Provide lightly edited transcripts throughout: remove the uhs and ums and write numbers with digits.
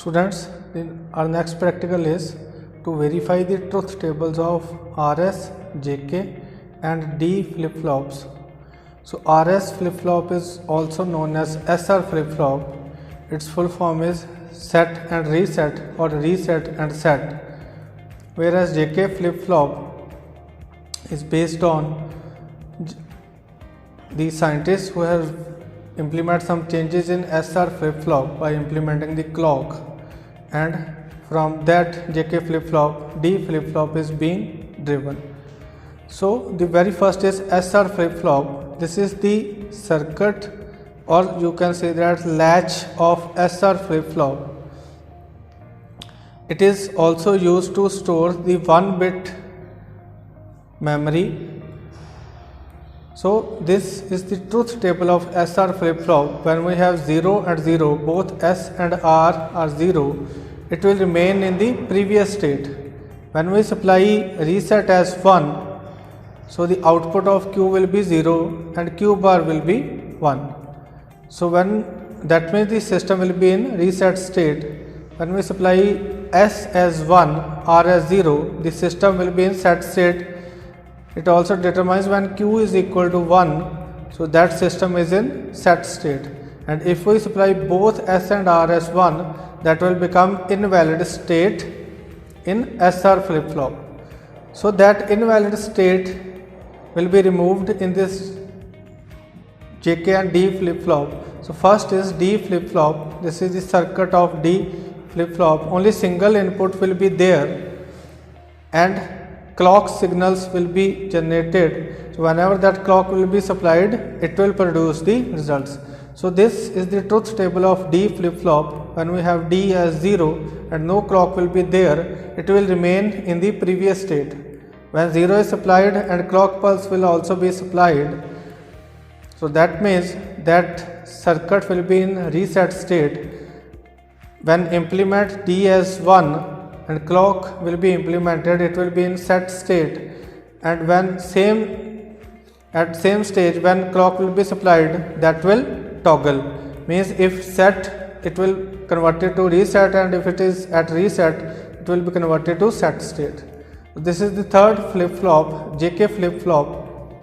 Students, our next practical is to verify the truth tables of RS, JK and D flip-flops. So RS flip-flop is also known as SR flip-flop. Its full form is set and reset or reset and set. Whereas JK flip-flop is based on the scientists who have implement some changes in SR flip-flop by implementing the clock, and from that JK flip-flop, D flip-flop is being driven. So the very first is SR flip-flop. This is the circuit, or you can say that latch of SR flip-flop. It is also used to store the 1-bit memory. So this is the truth table of SR flip-flop. When we have 0 and 0, both S and R are 0, it will remain in the previous state. When we supply reset as 1, so the output of Q will be 0 and Q bar will be 1. So that means the system will be in reset state. When we supply S as 1, R as 0, the system will be in set state. It also determines when Q is equal to 1, so that system is in set state. And if we supply both S and R as 1, that will become invalid state in SR flip-flop. So that invalid state will be removed in this JK and D flip-flop. So first is D flip-flop. This is the circuit of D flip-flop. Only single input will be there and clock signals will be generated. So whenever that clock will be supplied, it will produce the results. So this is the truth table of D flip-flop. When we have D as 0 and no clock will be there, it will remain in the previous state. When 0 is supplied and clock pulse will also be supplied, so that means that circuit will be in reset state. When implement D as 1 and clock will be implemented, it will be in set state, and when at same stage when clock will be supplied, that will toggle. Means if set, it will convert it to reset, and if it is at reset, it will be converted to set state. This is the third flip-flop, JK flip-flop.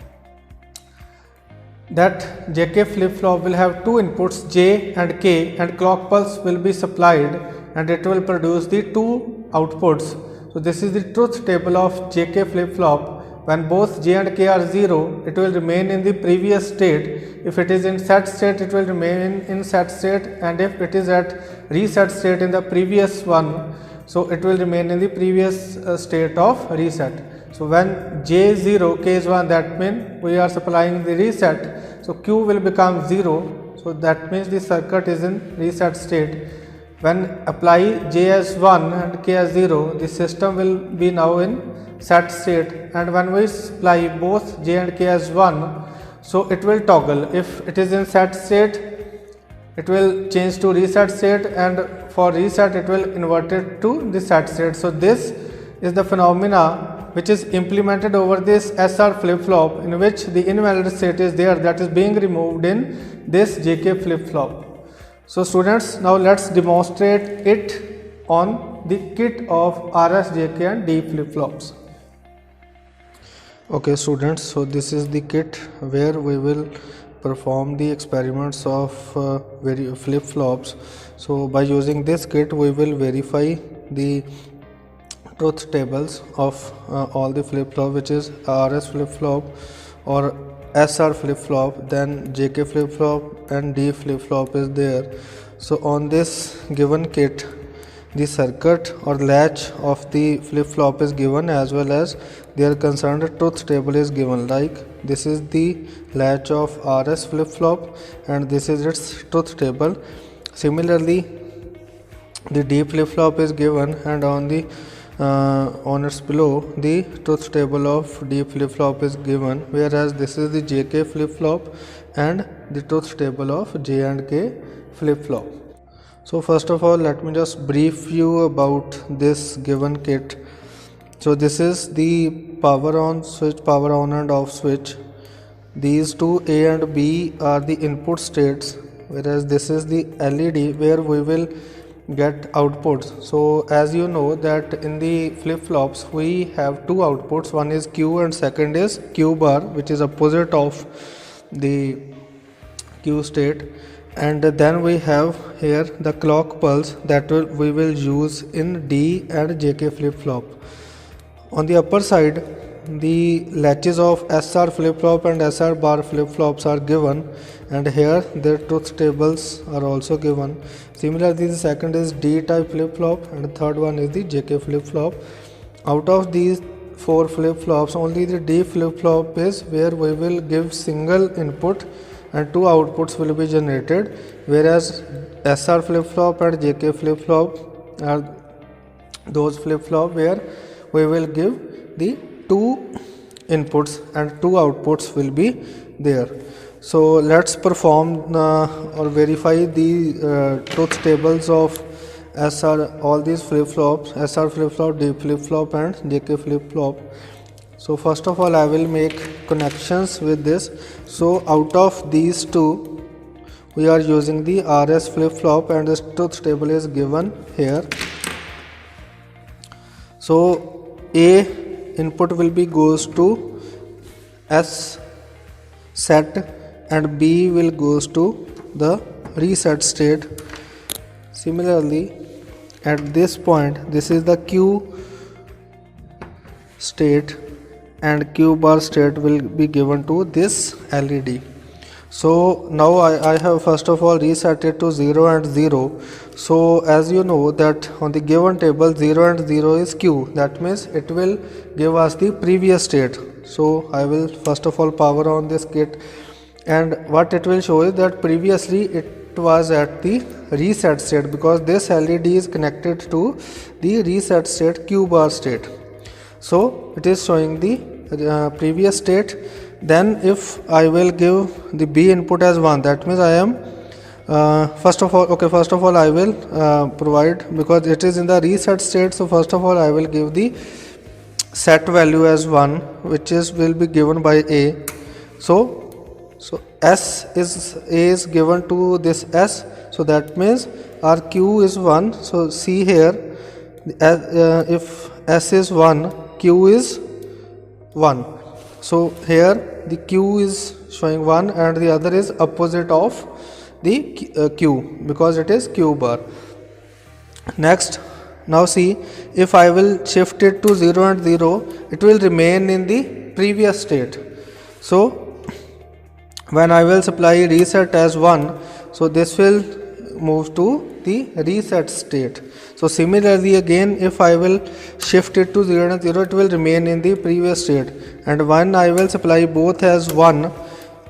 That JK flip-flop will have two inputs, J and K, and clock pulse will be supplied and it will produce the two outputs. So this is the truth table of JK flip-flop. When both J and K are 0, it will remain in the previous state. If it is in set state, it will remain in set state, and if it is at reset state in the previous one, so it will remain in the previous state of reset. So when J is 0, K is 1, that means we are supplying the reset. So Q will become 0. So that means the circuit is in reset state. When apply J as 1 and K as 0, the system will be now in set state. And when we supply both J and K as 1, so it will toggle. If it is in set state, it will change to reset state, and for reset it will invert it to the set state. So this is the phenomena which is implemented over this SR flip-flop, in which the invalid state is there, that is being removed in this JK flip-flop. So students, now let's demonstrate it on the kit of RS, JK and D flip-flops. Okay students, so this is the kit where we will perform the experiments of flip-flops. So by using this kit, we will verify the truth tables of all the flip-flop, which is RS flip-flop or SR flip-flop, then JK flip-flop and D flip-flop is there. So on this given kit, the circuit or latch of the flip-flop is given, as well as their concerned truth table is given. Like this is the latch of RS flip-flop and this is its truth table. Similarly, the D flip-flop is given, and on its below the truth table of D flip-flop is given, whereas this is the JK flip-flop and the truth table of J and K flip-flop. So first of all, let me just brief you about this given kit. So this is the power on switch, power on and off switch. These two A and B are the input states, whereas this is the LED where we will get outputs. So as you know that in the flip-flops we have two outputs, one is Q and second is Q bar, which is opposite of the Q state, and then we have here the clock pulse that we will use in D and JK flip-flop. On the upper side, the latches of SR flip-flop and SR bar flip-flops are given, and here their truth tables are also given. Similarly, the second is D type flip-flop and the third one is the JK flip-flop. Out of these four flip-flops, only the D flip-flop is where we will give single input and two outputs will be generated, whereas SR flip-flop and JK flip-flop are those flip-flop where we will give the two inputs and two outputs will be there. So let's perform or verify the truth tables of SR, all these flip-flops, SR flip-flop, D flip-flop and JK flip-flop. So first of all I will make connections with this. So out of these two we are using the RS flip-flop and this truth table is given here. So A input will be goes to S set and B will goes to the reset state. Similarly at this point this is the Q state and Q bar state will be given to this LED. So now I have first of all reset it to 0 and 0. So as you know that on the given table 0 and 0 is Q, that means it will give us the previous state. So I will first of all power on this kit, and what it will show is that previously it was at the reset state because this LED is connected to the reset state Q bar state. So it is showing the previous state. Then if I will give the B input as 1, that means I am first of all I will provide, because it is in the reset state, so first of all I will give the set value as 1, which will be given by A. So S is given to this S, so that means our Q is 1. So see here, if S is 1, Q is 1. So here the Q is showing 1 and the other is opposite of the Q because it is Q bar. Next, now see, if I will shift it to 0 and 0, it will remain in the previous state. So when I will supply reset as 1, so this will move to the reset state. So similarly again, if I will shift it to 0 and 0, it will remain in the previous state, and when I will supply both as 1,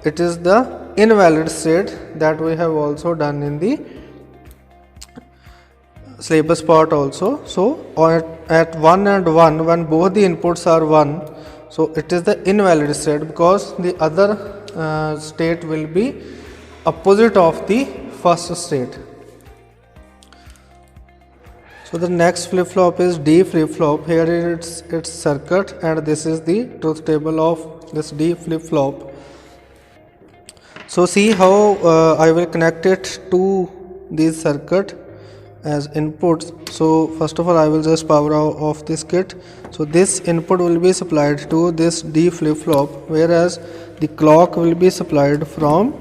it is the invalid state that we have also done in the syllabus part also. So at 1 and 1, when both the inputs are 1, so it is the invalid state because the other state will be opposite of the first state. So the next flip-flop is D flip-flop. Here is its circuit and this is the truth table of this D flip-flop. So see how I will connect it to this circuit as inputs. So first of all I will just power off this kit. So this input will be supplied to this D flip-flop, whereas the clock will be supplied from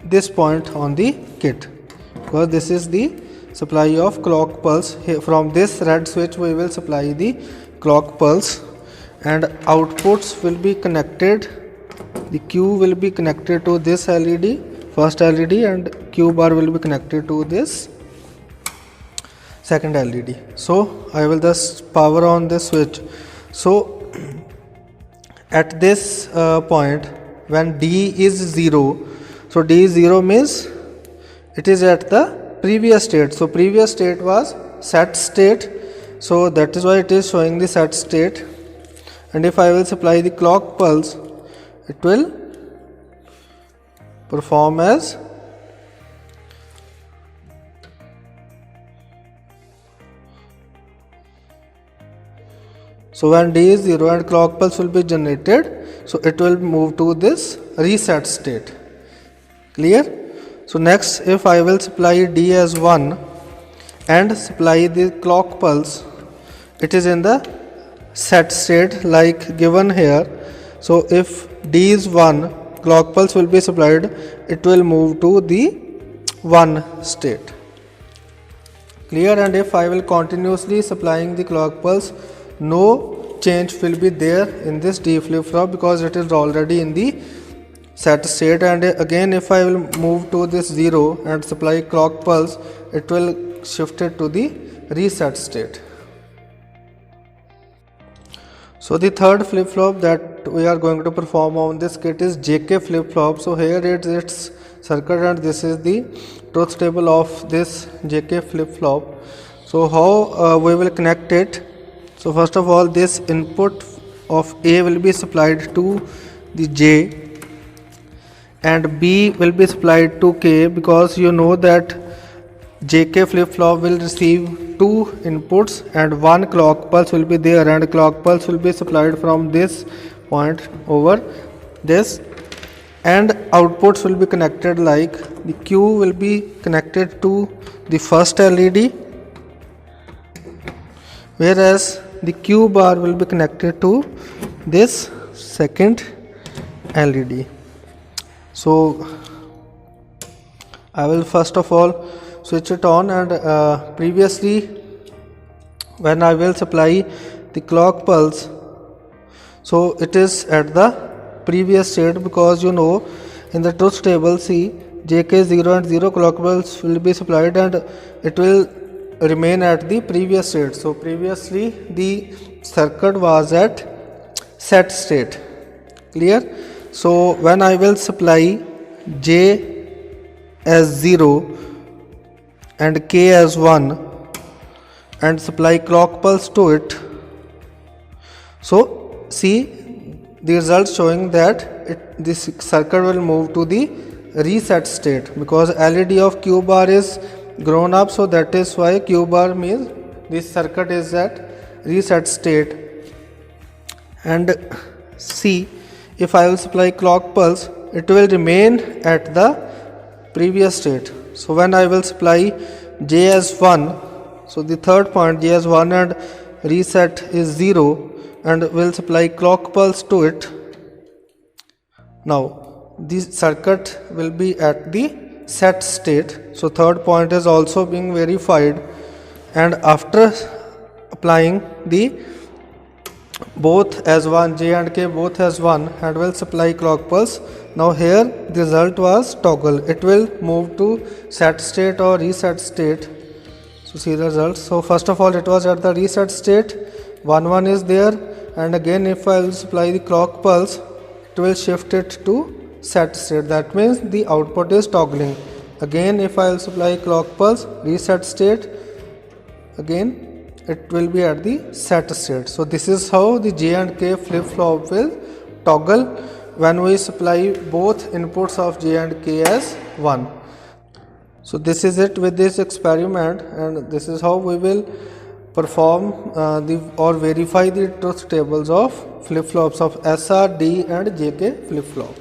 this point on the kit, because this is the supply of clock pulse. Here from this red switch we will supply the clock pulse, and outputs will be connected. The Q will be connected to this LED, first LED, and Q bar will be connected to this second LED. So I will just power on this switch. So at this point when D is 0, so D is 0 means it is at the previous state. So previous state was set state, so that is why it is showing the set state. And if I will supply the clock pulse, it will perform as so when D is 0 and clock pulse will be generated, so it will move to this reset state. Clear? So next, if I will supply D as 1, and supply the clock pulse, it is in the set state like given here. So if D is 1, clock pulse will be supplied, it will move to the 1 state. Clear? And if I will continuously supplying the clock pulse, no change will be there in this D flip flop because it is already in the set state. And again if I will move to this 0 and supply clock pulse, it will shift it to the reset state. So the third flip flop that we are going to perform on this kit is JK flip flop. So here it is its circuit and this is the truth table of this JK flip flop. So how we will connect it? So first of all, this input of A will be supplied to the J and B will be supplied to K, because you know that JK flip flop will receive 2 inputs and 1 clock pulse will be there, and clock pulse will be supplied from this point over this, and outputs will be connected like the Q will be connected to the first LED, whereas the Q bar will be connected to this second LED. So I will first of all switch it on, and previously when I will supply the clock pulse, so it is at the previous state, because you know in the truth table see JK 0 and 0 clock pulse will be supplied and it will remain at the previous state. So previously the circuit was at set state. Clear? So when I will supply J as 0 and K as 1 and supply clock pulse to it, so see the result showing that this circuit will move to the reset state, because LED of Q bar is grown up, so that is why Q bar means this circuit is at reset state. And see, if I will supply clock pulse, it will remain at the previous state. So when I will supply J as 1, so the third point J as 1 and reset is 0, and will supply clock pulse to it. Now this circuit will be at the set state. So third point is also being verified, and after applying the both as 1, J and K both as 1, and will supply clock pulse. Now here the result was toggle, it will move to set state or reset state. So see the results. So first of all it was at the reset state, 1 1 is there, and again if I will supply the clock pulse, it will shift it to set state. That means the output is toggling. Again if I will supply clock pulse, reset state, again it will be at the set state. So this is how the J and K flip flop will toggle when we supply both inputs of J and K as 1. So this is it with this experiment, and this is how we will perform or verify the truth tables of flip flops of SR, D and JK flip flop.